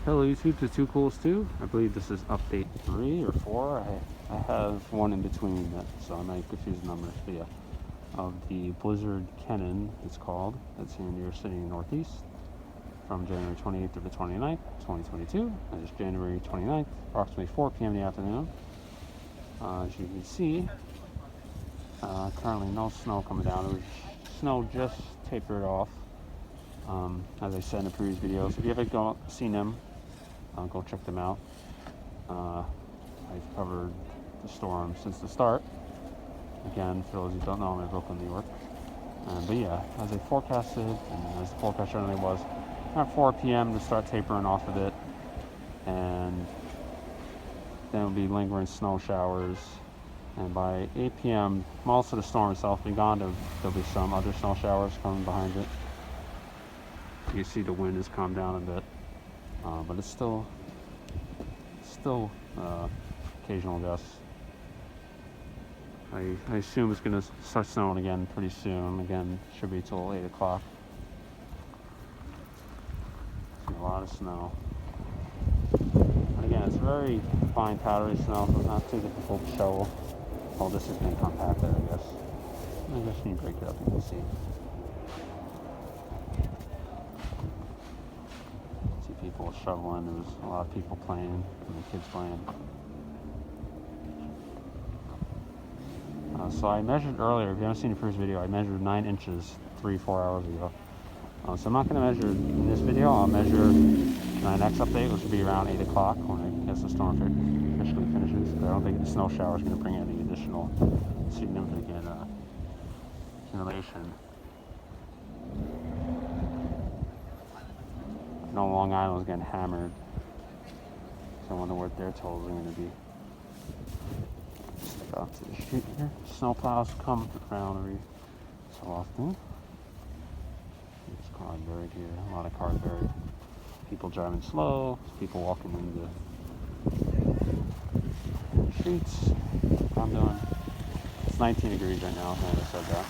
Hello YouTube, to Too Cool 2. I believe this is update 3 or 4. I have one in between that, so I might confuse the numbers. But yeah, of the Blizzard Kenan, it's called. It's here in New York City, Northeast, from January 28th to the 29th, 2022. And it's January 29th, approximately 4 p.m. in the afternoon. As you can see, currently no snow coming down. It was snow just tapered off. As I said in the previous videos, if you haven't seen them, go check them out. I've covered the storm since the start. Again, for those who don't know, I'm in Brooklyn, New York. But yeah, as I forecasted, and as the forecast generally was, at 4 p.m. to start tapering off of it, and then it'll be lingering snow showers. And by 8 p.m., most of the storm itself will be gone. There'll be some other snow showers coming behind it. You see the wind has calmed down a bit, but it's still occasional gusts. I assume it's going to start snowing again pretty soon. Again, should be till 8 o'clock. See a lot of snow. And again, it's very fine powdery snow, so it's not too difficult to shovel. Oh, this has been compacted, I guess. I guess when you break it up, you can see. People shoveling. There was a lot of people playing, and the kids playing. So I measured earlier. If you haven't seen the first video, I measured 9 inches 3-4 hours ago. So I'm not going to measure in this video. I'll measure my next update, which will be around 8 o'clock when I guess the storm officially finishes. But I don't think the snow shower is going to bring any additional significant accumulation. No, Long Island was getting hammered, so I wonder what their totals are going to be. Step out to the street here. Snowplows come around every so often. There's cars buried here. A lot of cars buried. People driving slow. People walking in the streets. I'm doing. It's 19 degrees right now. I said that.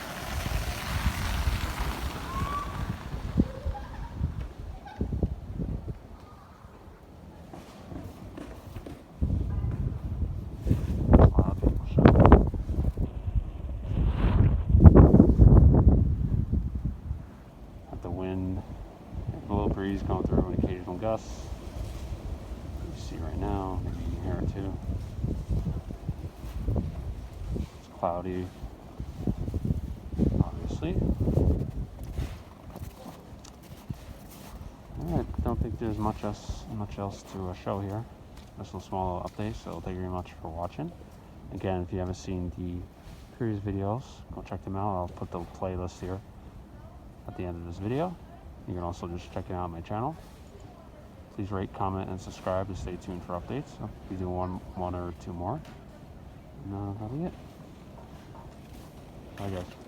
A little breeze going through and occasional gusts. You see right now, maybe you can hear it too. It's cloudy, obviously. Alright, don't think there's much else to show here. Just a small update, so thank you very much for watching. Again, if you haven't seen the previous videos, go check them out. I'll put the playlist here at the end of this video. You can also just check it out on my channel. Please rate, comment, and subscribe to stay tuned for updates. I'll be doing one or two more. And that'll be it. Bye guys.